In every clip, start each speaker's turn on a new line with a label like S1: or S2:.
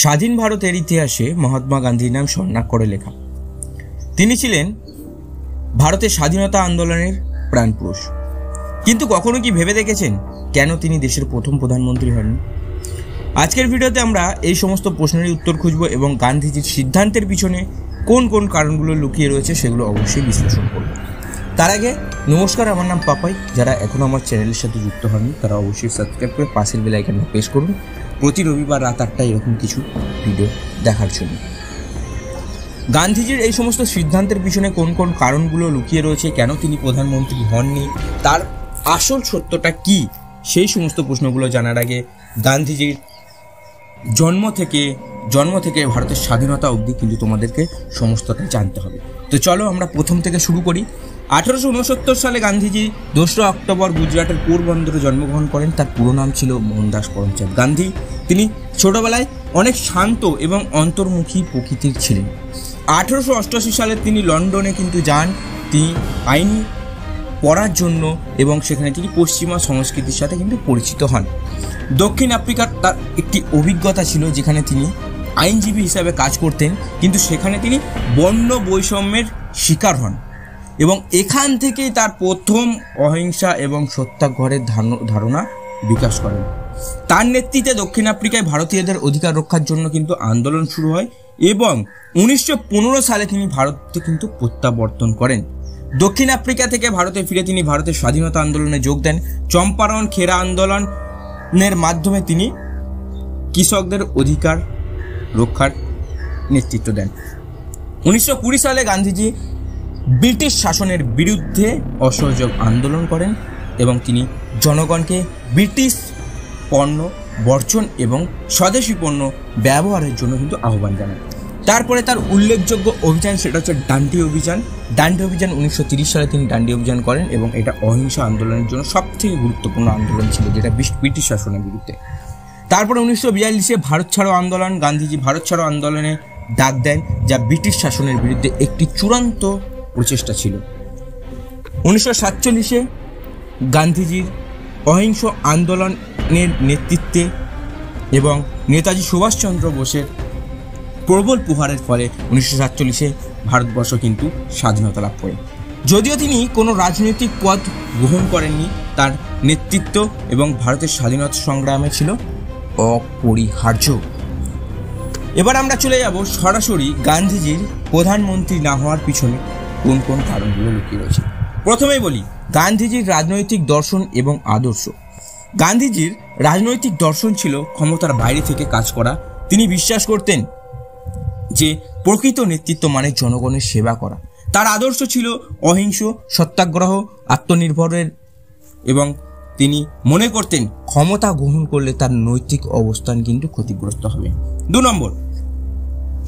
S1: স্বাধীন ভারতের ইতিহাসে মহাত্মা গান্ধীর নাম স্বর্ণাক্ষরে লেখা। তিনি ছিলেন ভারতের স্বাধীনতা আন্দোলনের প্রাণপুরুষ। কিন্তু কখনো কি ভেবে দেখেছেন কেন তিনি দেশের প্রথম প্রধানমন্ত্রী হননি? আজকের ভিডিওতে আমরা এই সমস্ত প্রশ্নেরই উত্তর খুঁজব এবং গান্ধীজির সিদ্ধান্তের পিছনে কোন কোন কারণগুলো লুকিয়ে রয়েছে সেগুলো অবশ্যই বিশ্লেষণ করব। তার আগে নমস্কার, আমার নাম পাপাই। যারা এখনও আমার চ্যানেলের সাথে যুক্ত হননি তারা অবশ্যই সাবস্ক্রাইব করে পাশের বেল আইকনটা প্রেস করুন প্রতি রবিবার রাত 8টায় এরকম কিছু ভিডিও দেখার জন্য। গান্ধীজির এই সমস্ত সিদ্ধান্তের পিছনে কোন কোন কারণগুলো লুকিয়ে রয়েছে, কেন তিনি প্রধানমন্ত্রী হননি, তার আসল সত্যটা কি, সেই সমস্ত প্রশ্নগুলো জানার আগে গান্ধীজির জন্ম থেকে ভারতের স্বাধীনতা অবধি কিন্তু তোমাদেরকে সমস্তটা জানতে হবে। তো চলো আমরা প্রথম থেকে শুরু করি। 1869 সালে গান্ধীজি 2রা অক্টোবর গুজরাটের পোরবন্দরে জন্মগ্রহণ করেন। তার পুরো নাম ছিল মোহনদাস করমচাঁদ গান্ধী। তিনি ছোটবেলায় অনেক শান্ত এবং অন্তর্মুখী প্রকৃতির ছিলেন। 1888 সালে তিনি লন্ডনে কিন্তু যান তিনি আইন পড়ার জন্য এবং সেখানে তিনি পশ্চিমা সংস্কৃতির সাথে কিন্তু পরিচিত হন। দক্ষিণ আফ্রিকার তার একটি অভিজ্ঞতা ছিল যেখানে তিনি আইনজীবী হিসাবে কাজ করতেন, কিন্তু সেখানে তিনি বর্ণ বৈষম্যের শিকার হন এবং এখান থেকেই তার প্রথম অহিংসা এবং সত্যাগ্রহের ধারণা বিকাশ করেন। তার নেতৃত্বে দক্ষিণ আফ্রিকায় ভারতীয়দের অধিকার রক্ষার জন্য কিন্তু আন্দোলন শুরু হয় এবং 1915 সালে তিনি ভারতকে কিন্তু প্রত্যাবর্তন করেন। দক্ষিণ আফ্রিকা থেকে ভারতে ফিরে তিনি ভারতের স্বাধীনতা আন্দোলনে যোগ দেন। চম্পারণ খেরা আন্দোলনের মাধ্যমে তিনি কৃষকদের অধিকার রক্ষার নেতৃত্ব দেন। 1920 সালে গান্ধীজি ব্রিটিশ শাসনের বিরুদ্ধে অসহযোগ আন্দোলন করেন এবং তিনি জনগণকে ব্রিটিশ পণ্য বর্জন এবং স্বদেশী পণ্য ব্যবহারের জন্য কিন্তু আহ্বান জানান। তারপরে তার উল্লেখযোগ্য অভিযান সেটা হচ্ছে ডান্ডি অভিযান। 1930 সালে তিনি ডান্ডি অভিযান করেন এবং এটা অহিংসা আন্দোলনের জন্য সবথেকে গুরুত্বপূর্ণ আন্দোলন ছিল, যেটা ব্রিটিশ শাসনের বিরুদ্ধে। তারপরে 1942 ভারত ছাড়ো আন্দোলন। গান্ধীজি ভারত ছাড়ো আন্দোলনে ডাক দেন, যা ব্রিটিশ শাসনের বিরুদ্ধে একটি চূড়ান্ত প্রচেষ্টা ছিল। 1947 গান্ধীজির অহিংস আন্দোলনের নেতৃত্বে এবং নেতাজি সুভাষচন্দ্র বোসের প্রবল প্রহারের ফলে 1947 ভারতবর্ষ কিন্তু স্বাধীনতা লাভ করে। যদিও তিনি কোনো রাজনৈতিক পদ গ্রহণ করেননি, তার নেতৃত্ব এবং ভারতের স্বাধীনতা সংগ্রামে ছিল অপরিহার্য। এবার আমরা চলে যাব সরাসরি গান্ধীজির প্রধানমন্ত্রী না হওয়ার পিছনে কোন কোন কারণগুলো লুকিয়ে রয়েছে। প্রথমেই বলি গান্ধীজির রাজনৈতিক দর্শন এবং আদর্শ। গান্ধীজির রাজনৈতিক দর্শন ছিল ক্ষমতার বাইরে থেকে কাজ করা। তিনি বিশ্বাস করতেন যে প্রকৃত নেতৃত্ব মানে জনগণের সেবা করা। তার আদর্শ ছিল অহিংস, সত্যাগ্রহ, আত্মনির্ভরের এবং তিনি মনে করতেন ক্ষমতা গ্রহণ করলে তার নৈতিক অবস্থান কিন্তু ক্ষতিগ্রস্ত হবে। 2 নম্বর,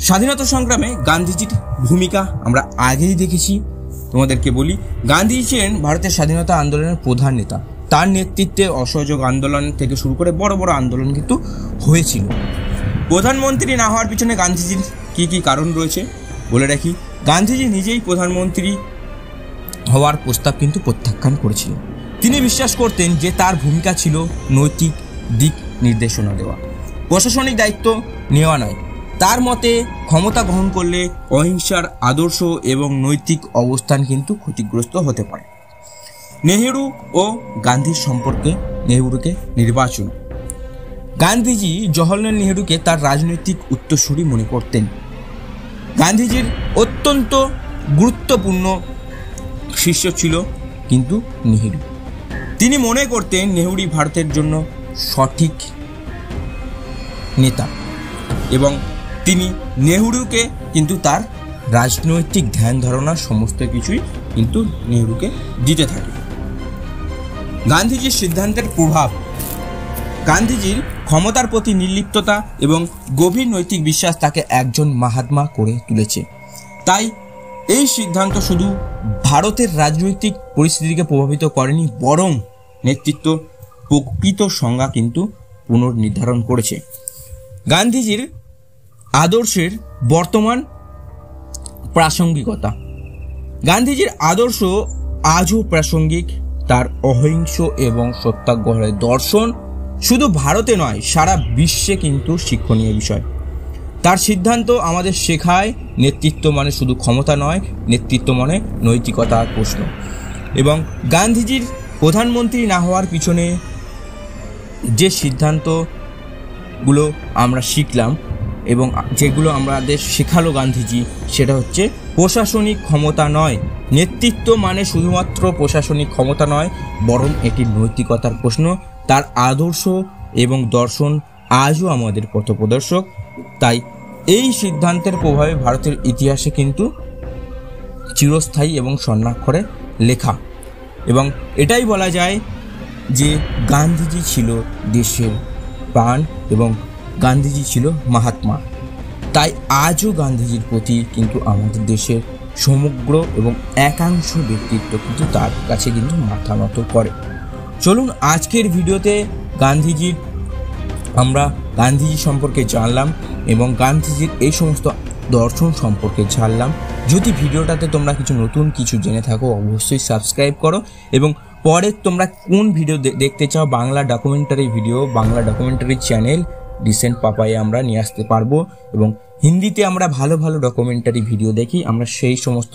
S1: স্বাধীনতা সংগ্রামে গান্ধীজির ভূমিকা আমরা আগেই দেখেছি। তোমাদেরকে বলি গান্ধীজি ছিলেন ভারতের স্বাধীনতা আন্দোলনের প্রধান নেতা। তার নেতৃত্বে অসহযোগ আন্দোলন থেকে শুরু করে বড় বড় আন্দোলন কিন্তু হয়েছিল। প্রধানমন্ত্রী না হওয়ার পিছনে গান্ধীজির কি কি কারণ রয়েছে বলে রাখি। গান্ধীজি নিজেই প্রধানমন্ত্রী হওয়ার প্রস্তাব কিন্তু প্রত্যাখ্যান করেছিলেন। তিনি বিশ্বাস করতেন যে তার ভূমিকা ছিল নৈতিক দিক নির্দেশনা দেওয়া, প্রশাসনিক দায়িত্ব নেওয়া নয়। তার মতে ক্ষমতা গ্রহণ করলে অহিংসার আদর্শ এবং নৈতিক অবস্থান কিন্তু ক্ষতিগ্রস্ত হতে পারে। নেহেরু ও গান্ধীর সম্পর্কে নেহেরুকে নির্বাচন। গান্ধীজি জওহরলাল নেহেরুকে তার রাজনৈতিক উত্তরসূরি মনে করতেন। গান্ধীজির অত্যন্ত গুরুত্বপূর্ণ শিষ্য ছিল কিন্তু নেহেরু। তিনি মনে করতেন নেহেরুই ভারতের জন্য সঠিক নেতা এবং তিনি নেহেরুকে কিন্তু তার রাজনৈতিক ধ্যান ধারণা সমস্ত কিছুই কিন্তু নেহেরুকে দিতে থাকে। গান্ধীজির সিদ্ধান্তের প্রভাব। গান্ধীজির ক্ষমতার প্রতি নির্লিপ্ততা এবং গভীর নৈতিক বিশ্বাস তাকে একজন মহাত্মা করে তুলেছে। তাই এই সিদ্ধান্ত শুধু ভারতের রাজনৈতিক পরিস্থিতিকে প্রভাবিত করেনি, বরং নেতৃত্ব প্রকৃত সংজ্ঞা কিন্তু পুনর্নির্ধারণ করেছে। গান্ধীজির আদর্শের বর্তমান প্রাসঙ্গিকতা। গান্ধীজির আদর্শ আজও প্রাসঙ্গিক। তার অহিংস এবং সত্যাগ্রহের দর্শন শুধু ভারতে নয়, সারা বিশ্বে কিন্তু শিক্ষণীয় বিষয়। তার সিদ্ধান্ত আমাদের শেখায় নেতৃত্ব মানে শুধু ক্ষমতা নয়, নেতৃত্ব মানে নৈতিকতার প্রশ্ন। এবং গান্ধীজির প্রধানমন্ত্রী না হওয়ার পিছনে যে সিদ্ধান্তগুলো আমরা শিখলাম এবং যেগুলো আমাদের শেখালো গান্ধীজি, সেটা হচ্ছে প্রশাসনিক ক্ষমতা নয়, নেতৃত্ব মানে শুধুমাত্র প্রশাসনিক ক্ষমতা নয়, বরং এটি নৈতিকতার প্রশ্ন। তার আদর্শ এবং দর্শন আজও আমাদের পথপ্রদর্শক। তাই এই সিদ্ধান্তের প্রভাবে ভারতের ইতিহাসে কিন্তু চিরস্থায়ী এবং স্বর্ণাক্ষরে লেখা। এবং এটাই বলা যায় যে গান্ধীজি ছিল দেশের প্রাণ এবং গান্ধীজি ছিল মহাত্মা। তাই আজও গান্ধীজির প্রতি কিন্তু আমাদের দেশের সমগ্র এবং একাংশ ব্যক্তিত্ব কিন্তু তার কাছে কিন্তু মাথা নত করে। চলুন আজকের ভিডিওতে আমরা গান্ধীজি সম্পর্কে জানলাম এবং গান্ধীজির এই সমস্ত দর্শন সম্পর্কে জানলাম। যদি ভিডিওটাতে তোমরা নতুন কিছু জেনে থাকো অবশ্যই সাবস্ক্রাইব করো এবং পরে তোমরা কোন ভিডিও দেখতে চাও, Bangla documentary video, Bangla documentary channel recent পাপায়ে আমরা নিয়ে আসতে পারবো এবং হিন্দিতে আমরা ভালো ভালো ডকুমেন্টারি ভিডিও দেখি, আমরা সেই সমস্ত